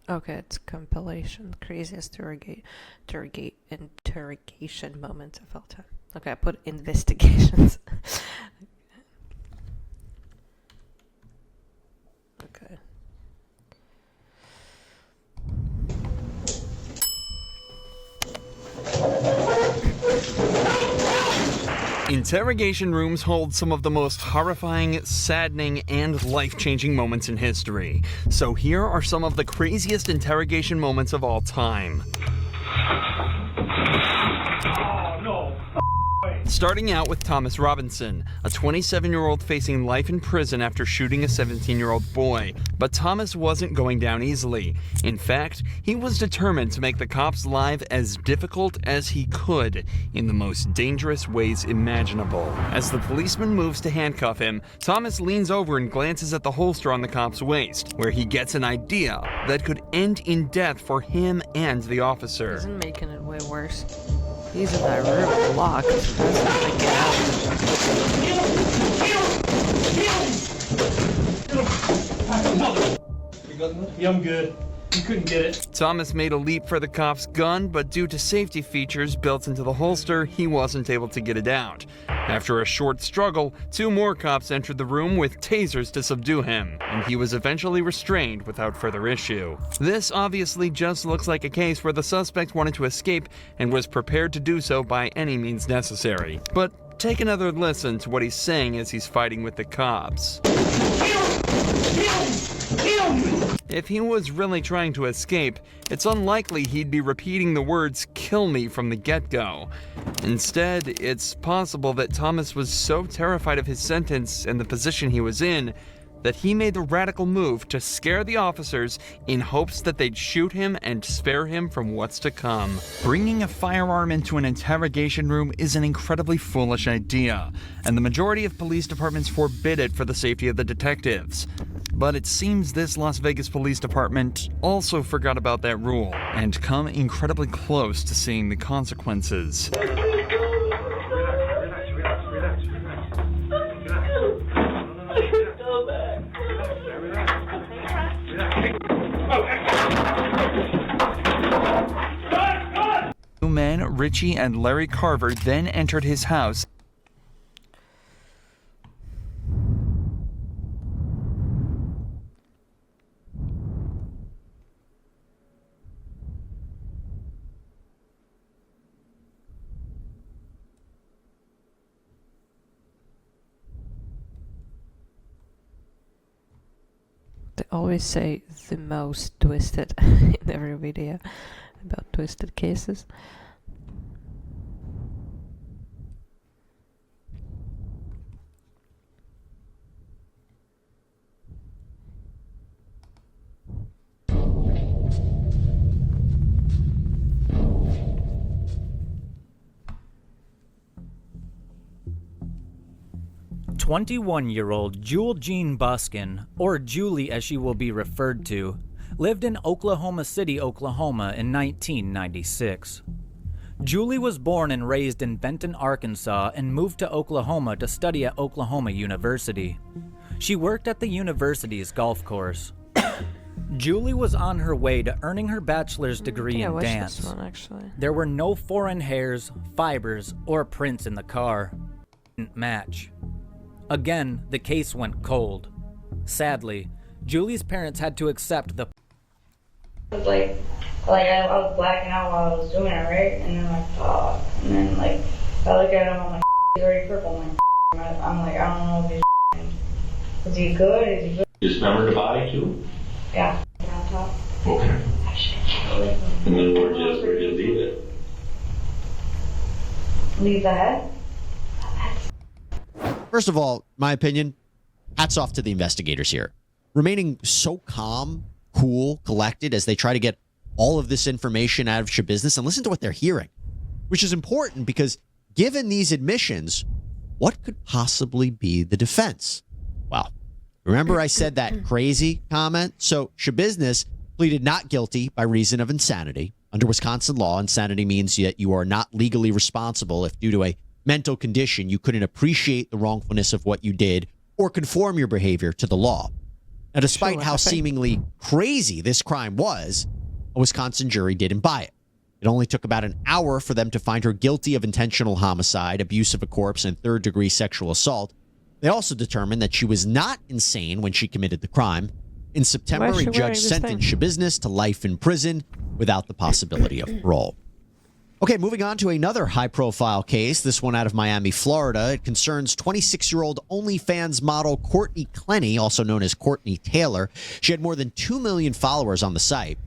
Okay, it's compilation. Craziest interrogation moments of all time. Okay, I put investigations. Okay. Interrogation rooms hold some of the most horrifying, saddening, and life-changing moments in history. So here are some of the craziest interrogation moments of all time. Starting out with Thomas Robinson, a 27-year-old facing life in prison after shooting a 17-year-old boy. But Thomas wasn't going down easily. In fact, he was determined to make the cops' life as difficult as he could in the most dangerous ways imaginable. As the policeman moves to handcuff him, Thomas leans over and glances at the holster on the cop's waist, where he gets an idea that could end in death for him and the officer. Isn't making it way worse. He's in that room locked. That's not gonna get out. Yeah, I'm good. You couldn't get it. Thomas made a leap for the cop's gun, but due to safety features built into the holster, he wasn't able to get it out. After a short struggle, 2 more cops entered the room with tasers to subdue him, and he was eventually restrained without further issue. This obviously just looks like a case where the suspect wanted to escape and was prepared to do so by any means necessary. But take another listen to what he's saying as he's fighting with the cops. If he was really trying to escape, it's unlikely he'd be repeating the words "kill me" from the get-go. Instead, it's possible that Thomas was so terrified of his sentence and the position he was in that he made the radical move to scare the officers in hopes that they'd shoot him and spare him from what's to come. Bringing a firearm into an interrogation room is an incredibly foolish idea, and the majority of police departments forbid it for the safety of the detectives. But it seems this Las Vegas Police Department also forgot about that rule and come incredibly close to seeing the consequences. Two men, Richie and Larry Carver, then entered his house. They always say the most twisted in every video about twisted cases. "21-year-old Jewel Jean Buskin, or Julie as she will be referred to, lived in Oklahoma City, Oklahoma in 1996. Julie was born and raised in Benton, Arkansas, and moved to Oklahoma to study at Oklahoma University. She worked at the university's golf course. Julie was on her way to earning her bachelor's degree in dance. This one, actually. There were no foreign hairs, fibers, or prints in the car. Didn't match. Again, the case went cold. Sadly, Julie's parents had to accept the I was blacking out while I was doing it, right? And then and then I look at him, I'm like, he's already purple. I'm like, I don't know if is he good? Is he good? Dismembered the body too? Yeah. On top. Okay. Actually, And then where'd you leave it? leave the head? First of all, my opinion, hats off to the investigators here. Remaining so calm, cool, collected as they try to get all of this information out of Shabusiness and listen to what they're hearing, which is important because given these admissions, what could possibly be the defense? Well, remember I said that crazy comment? So Shabusiness pleaded not guilty by reason of insanity. Under Wisconsin law, insanity means that you are not legally responsible if due to a mental condition, you couldn't appreciate the wrongfulness of what you did or conform your behavior to the law. Now, despite Sure, how I think- seemingly crazy this crime was, a Wisconsin jury didn't buy it. It only took about an hour for them to find her guilty of intentional homicide, abuse of a corpse, and third-degree sexual assault. They also determined that she was not insane when she committed the crime. In September, Why is a she wearing judge this sentenced thing? Shabusiness to life in prison without the possibility of parole. Okay, moving on to another high-profile case, this one out of Miami, Florida. It concerns 26-year-old OnlyFans model Courtney Clenny, also known as Courtney Taylor. She had more than 2 million followers on the site.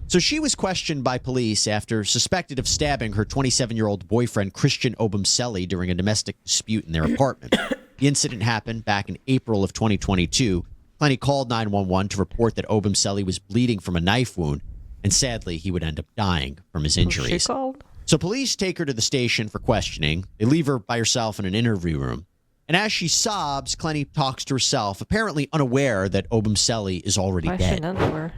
So she was questioned by police after suspected of stabbing her 27-year-old boyfriend, Christian Obumseli, during a domestic dispute in their apartment. The incident happened back in April of 2022. Clenny called 911 to report that Obumseli was bleeding from a knife wound, and sadly, he would end up dying from his Who's she injuries. called? So police take her to the station for questioning. They leave her by herself in an interview room. And as she sobs, Clenny talks to herself, apparently unaware that Obumseli is already Why is she dead. in underwear?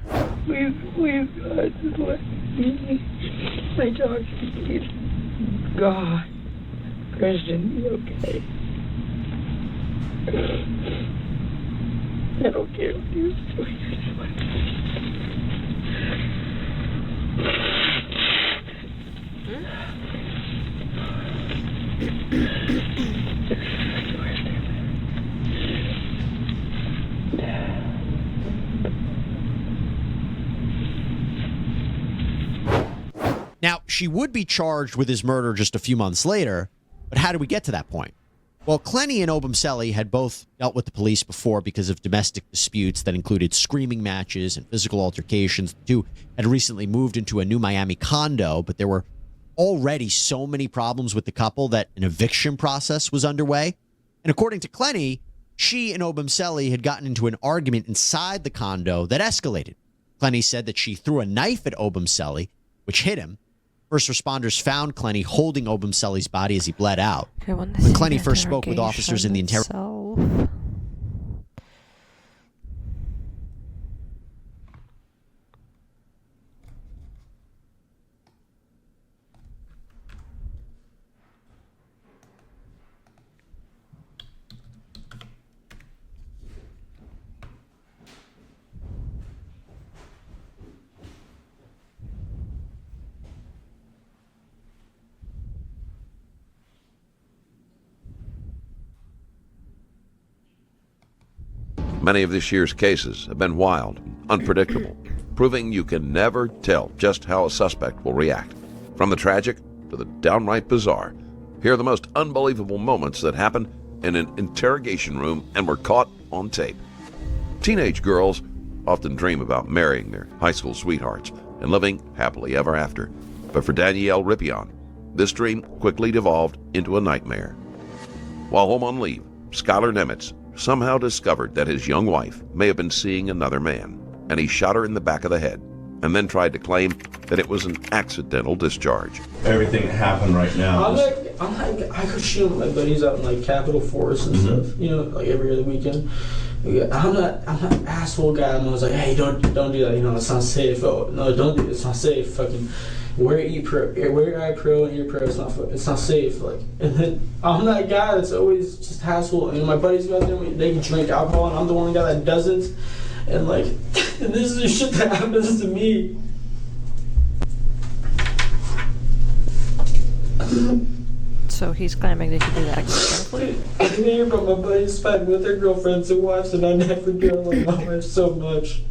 Please, God, just let me. My dog, please. God. Christian, you okay? I don't care what you're doing. Now, she would be charged with his murder just a few months later, but how did we get to that point? Well, Clenny and Obumseli had both dealt with the police before because of domestic disputes that included screaming matches and physical altercations. The two had recently moved into a new Miami condo, but there were already so many problems with the couple that an eviction process was underway. And according to Clenny, she and Obumseli had gotten into an argument inside the condo that escalated. Clenny said that she threw a knife at Obumseli, which hit him. First responders found Clenny holding Obumseli's body as he bled out. Okay, when When Clenny first spoke with officers in the itself. Many of this year's cases have been wild, unpredictable, proving you can never tell just how a suspect will react. From the tragic to the downright bizarre, here are the most unbelievable moments that happened in an interrogation room and were caught on tape. Teenage girls often dream about marrying their high school sweethearts and living happily ever after. But for Danielle Ripion, this dream quickly devolved into a nightmare. While home on leave, Skylar Nemitz somehow discovered that his young wife may have been seeing another man, and he shot her in the back of the head, and then tried to claim that it was an accidental discharge. Everything that happened right now. I go shoot with my buddies out in like Capitol Forest and stuff, you know, like every other weekend. I'm not an asshole guy. I was like, hey, don't do that, you know, it's not safe. Oh, no, don't do it, it's not safe. Fucking wear your eye pro and ear pro. It's not safe. Like, and then I'm that guy that's always just hassle. And my buddies go out there, they can drink alcohol, and I'm the one guy that doesn't. And like, this is the shit that happens to me. So he's claiming that he did it accidentally? I hear about my buddies fighting with their girlfriends and wives, and I never do. I love my wife so much.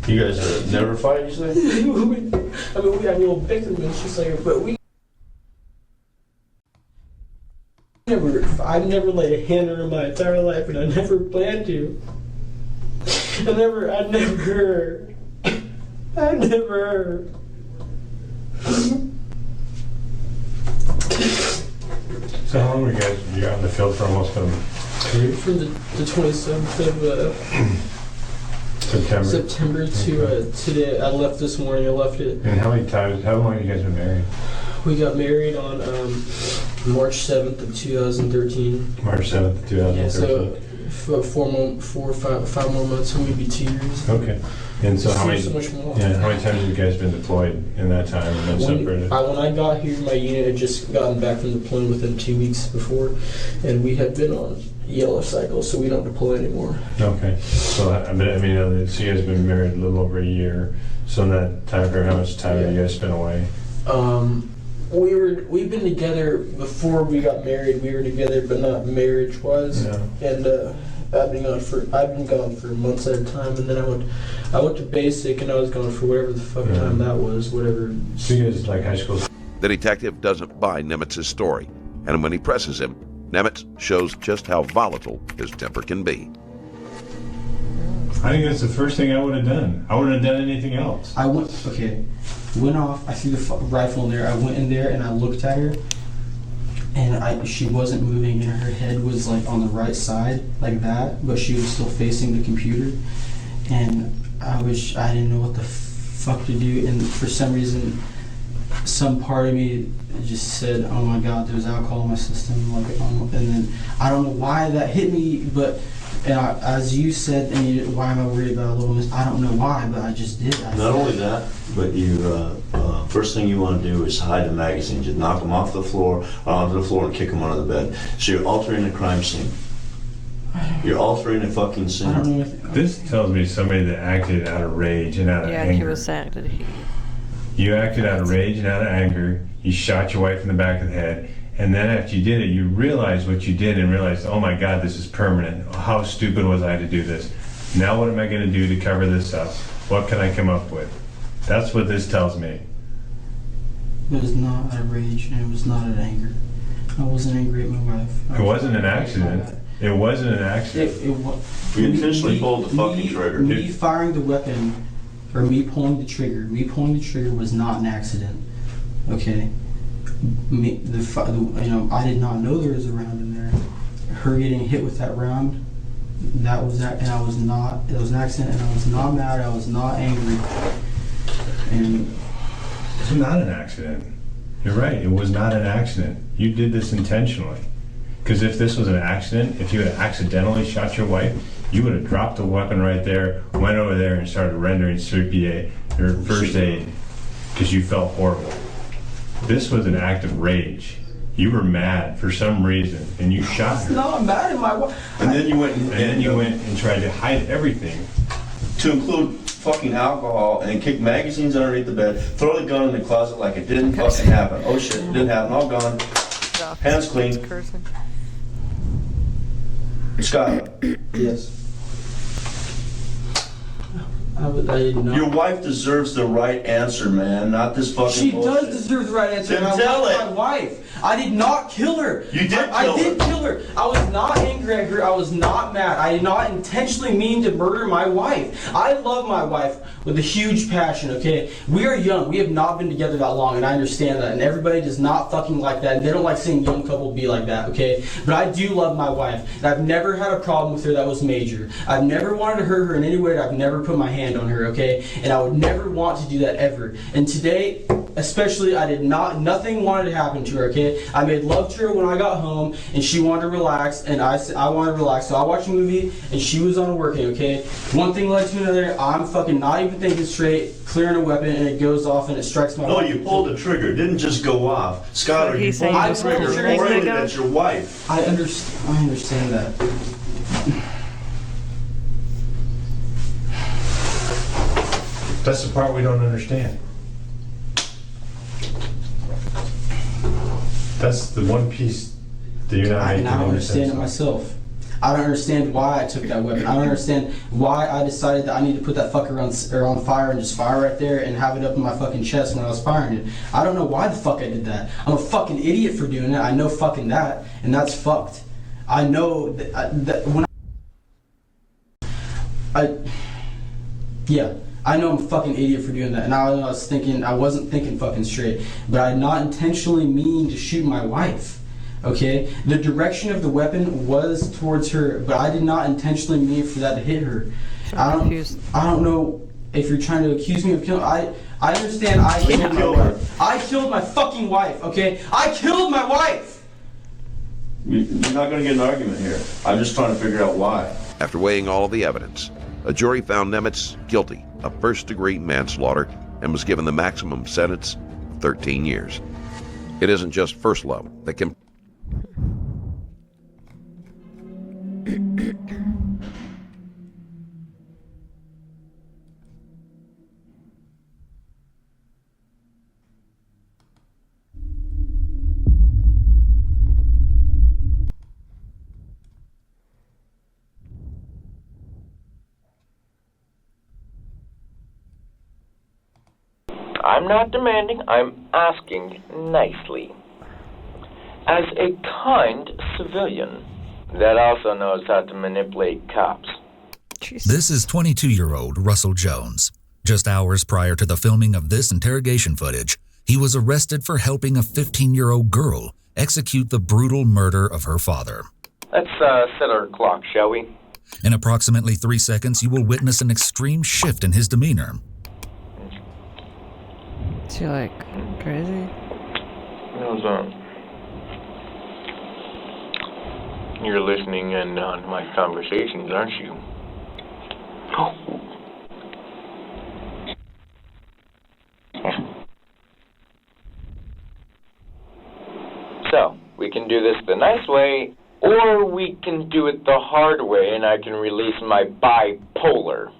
You guys never fight, you say? we have a little victim, and she's like, but we I've never laid a hand on her in my entire life, and I never plan to. I never. So how long were you guys out in the field for? Almost From the 27th of September to today. I left this morning. I left it. And how long have you guys been married? We got married on March 7th of 2013. March 7th, 2013. Yeah, so for 5 more months, so we'd be 2 years. Okay. And so how many? So much more. Yeah. How many times have you guys been deployed in that time and then separated? When I got here, my unit had just gotten back from deploying within 2 weeks before, and we had been on yellow cycle, so we don't deploy anymore. Okay. So I mean, so you guys have been married a little over a year. So in that time frame, how much time have you guys spent away? We've been together before we got married. We were together, but not marriage-wise. Yeah. And I've been gone for months at a time, and then I went to basic, and I was gone for whatever the fuck time that was, whatever. So you guys like high school? The detective doesn't buy Nemitz's story, and when he presses him, Nemitz shows just how volatile his temper can be. I think that's the first thing I would have done. I wouldn't have done anything else. Went off. I threw the rifle in there. I went in there and I looked at her, and she wasn't moving, and her head was like on the right side, like that, but she was still facing the computer, and I didn't know what the fuck to do, and for some reason, some part of me just said, "Oh my God, there's alcohol in my system," and then I don't know why that hit me, but. As you said, why am I worried about a little miss? I don't know why, but I just did. Not only that, but you first thing you want to do is hide the magazine. Just knock them off the floor or onto the floor and kick them under the bed. So you're altering the crime scene. You're altering the fucking scene. I don't know anything. This tells me somebody that acted out of rage and out of anger. Yeah, he was saying that You acted out of rage and out of anger. You shot your wife in the back of the head. And then after you did it, you realized what you did and realized, oh my God, this is permanent. How stupid was I to do this? Now what am I going to do to cover this up? What can I come up with? That's what this tells me. It was not out of rage, and it was not out of anger. I wasn't angry at my wife. It wasn't an accident. It wasn't an accident. You intentionally pulled the fucking trigger. Me firing the weapon, or me pulling the trigger was not an accident. Okay? I did not know there was a round in there. Her getting hit with that round, that was that, and it was an accident, and I was not mad, I was not angry. And it's not an accident. You're right, it was not an accident. You did this intentionally. Because if this was an accident, if you had accidentally shot your wife, you would have dropped the weapon right there, went over there and started rendering CPA, or first aid, because you felt horrible. This was an act of rage. You were mad for some reason, and you shot her. No, I'm mad at my wife. And then you went and tried to hide everything. To include fucking alcohol and kick magazines underneath the bed, throw the gun in the closet like it didn't fucking happen. Oh shit, it didn't happen, all gone. Hands clean. Scott. Yes. I did not. Your wife deserves the right answer, man, not this fucking She bullshit. does deserve the right answer. Then and I tell love it. my wife. I did not kill her. You did kill her. I did kill her. I was not angry at her. I was not mad. I did not intentionally mean to murder my wife. I love my wife with a huge passion, okay? We are young. We have not been together that long, and I understand that. And everybody does not fucking like that. And they don't like seeing young couple be like that, okay? But I do love my wife. And I've never had a problem with her that was major. I've never wanted to hurt her in any way. I've never put my hand on her, okay? And I would never want to do that ever. And today, especially, nothing wanted to happen to her, okay? I made love to her when I got home, and she wanted to relax, and I wanted to relax. So I watched a movie, and she was on working, okay? One thing led to another. I'm fucking not even thinking straight, clearing a weapon, and it goes off, and it strikes my No, wife. you pulled the trigger. It didn't just go off. Scott, you pulled the trigger pointed at your wife. I understand that. That's the part we don't understand. That's the one piece that you're not making. And I don't understand it myself. I don't understand why I took that weapon. I don't understand why I decided that I need to put that fucker on fire and just fire right there and have it up in my fucking chest when I was firing it. I don't know why the fuck I did that. I'm a fucking idiot for doing it. I know fucking that, and that's fucked. I know that when I know I'm a fucking idiot for doing that, and I wasn't thinking fucking straight, but I did not intentionally mean to shoot my wife. Okay, the direction of the weapon was towards her, but I did not intentionally mean for that to hit her. I don't know if you're trying to accuse me of killing. I understand. I killed my wife. I killed my fucking wife. Okay, I killed my wife. You're not going to get an argument here. I'm just trying to figure out why. After weighing all of the evidence, a jury found Nemitz guilty of first-degree manslaughter and was given the maximum sentence of 13 years. It isn't just first love that can... I'm not demanding, I'm asking nicely. As a kind civilian that also knows how to manipulate cops. This is 22-year-old Russell Jones. Just hours prior to the filming of this interrogation footage, he was arrested for helping a 15-year-old girl execute the brutal murder of her father. Let's set our clock, shall we? In approximately 3 seconds, you will witness an extreme shift in his demeanor. Is he like crazy? You're listening in on my conversations, aren't you? So, we can do this the nice way, or we can do it the hard way and I can release my bipolar.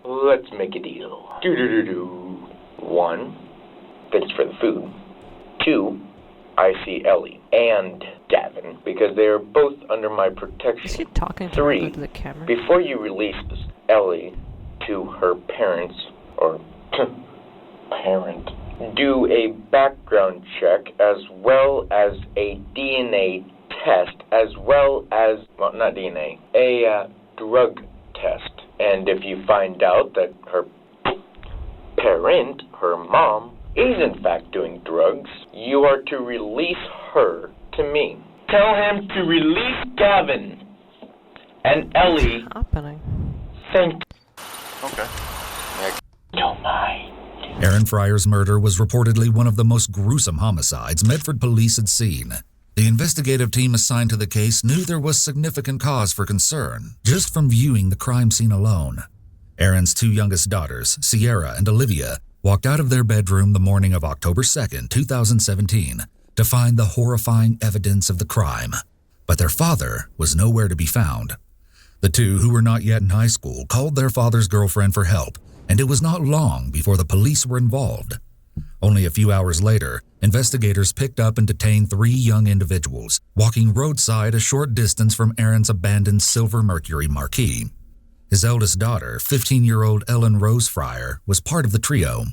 Let's make a deal. Do-do-do-do. 1, fits for the food. 2, I see Ellie and Gavin because they are both under my protection. Is he talking 3, to the camera? before you release Ellie to her parents, or parent, do a background check as well as a DNA test, as well as, well, not DNA, a drug test. And if you find out that her parent, her mom, is in fact doing drugs, you are to release her to me. Tell him to release Gavin and Ellie. What's happening? Thank. Okay. Don't mind. Aaron Fryer's murder was reportedly one of the most gruesome homicides Medford police had seen. The investigative team assigned to the case knew there was significant cause for concern just from viewing the crime scene alone. Aaron's 2 youngest daughters, Sierra and Olivia, walked out of their bedroom the morning of October 2nd, 2017, to find the horrifying evidence of the crime. But their father was nowhere to be found. The 2, who were not yet in high school, called their father's girlfriend for help, and it was not long before the police were involved. Only a few hours later, investigators picked up and detained 3 young individuals, walking roadside a short distance from Aaron's abandoned silver Mercury Marquis. His eldest daughter, 15-year-old Ellen Rose Fryer, was part of the trio.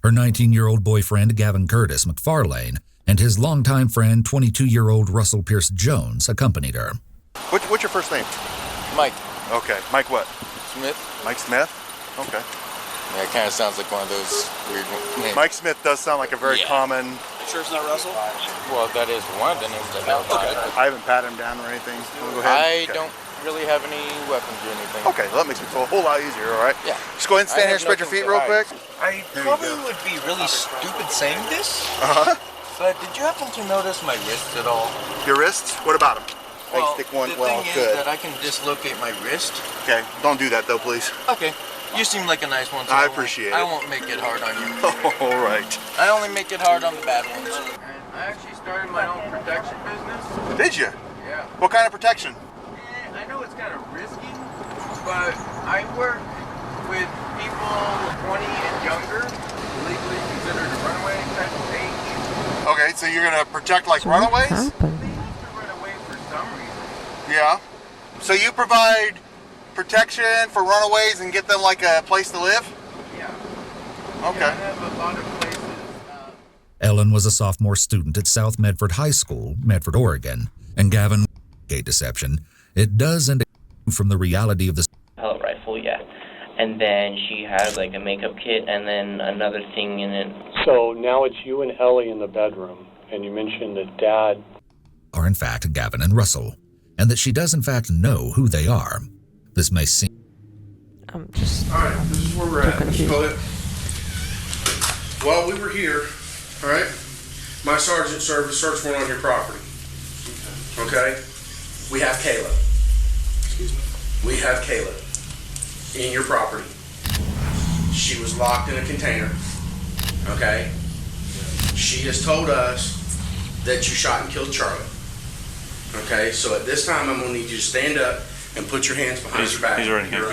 Her 19-year-old boyfriend, Gavin Curtis McFarlane, and his longtime friend, 22-year-old Russell Pierce Jones, accompanied her. What's your first name? Mike. Okay. Mike what? Smith. Mike Smith? Okay. Yeah, it kind of sounds like one of those weird names. Mike Smith does sound like a very common... Sure it's not Russell? Well, that is one of the names I know. Okay. I haven't patted him down or anything. Go ahead. I don't really have any weapons or anything. Okay, well, that makes me feel a whole lot easier, all right? Yeah. Just go ahead and stand here and spread your feet real quick. I probably would be really stupid saying this, Uh-huh. but did you happen to notice my wrists at all? Your wrists? What about them? Well, stick one. the Well, thing good. is that I can dislocate my wrist. Okay, don't do that though, please. Okay. You seem like a nice one, so I appreciate it. I won't make it hard on you. All right. I only make it hard on the bad ones. I actually started my own protection business. Did you? Yeah. What kind of protection? I know it's kind of risky, but I work with people 20 and younger, legally considered a runaway type of age. Okay, so you're gonna protect like runaways? They have to run away for some reason. Yeah. So you provide protection for runaways and get them like a place to live? Yeah. Okay. Yeah, I have a lot of places. Ellen was a sophomore student at South Medford High School, Medford, Oregon, and Gavin, gay deception. It does and from the reality of the pellet rifle, yeah. And then she had like a makeup kit and then another thing in it. So now it's you and Ellie in the bedroom, and you mentioned that Dad are in fact Gavin and Russell, and that she does in fact know who they are. This may seem... I'm just... Alright, this is where we're at. While we were here, alright, my sergeant served a search warrant on your property. Okay? We have Kayla. Excuse me? We have Kayla in your property. She was locked in a container, okay? She has told us that you shot and killed Charlie. Okay, so at this time, I'm gonna need you to stand up and put your hands behind your back. He's already here.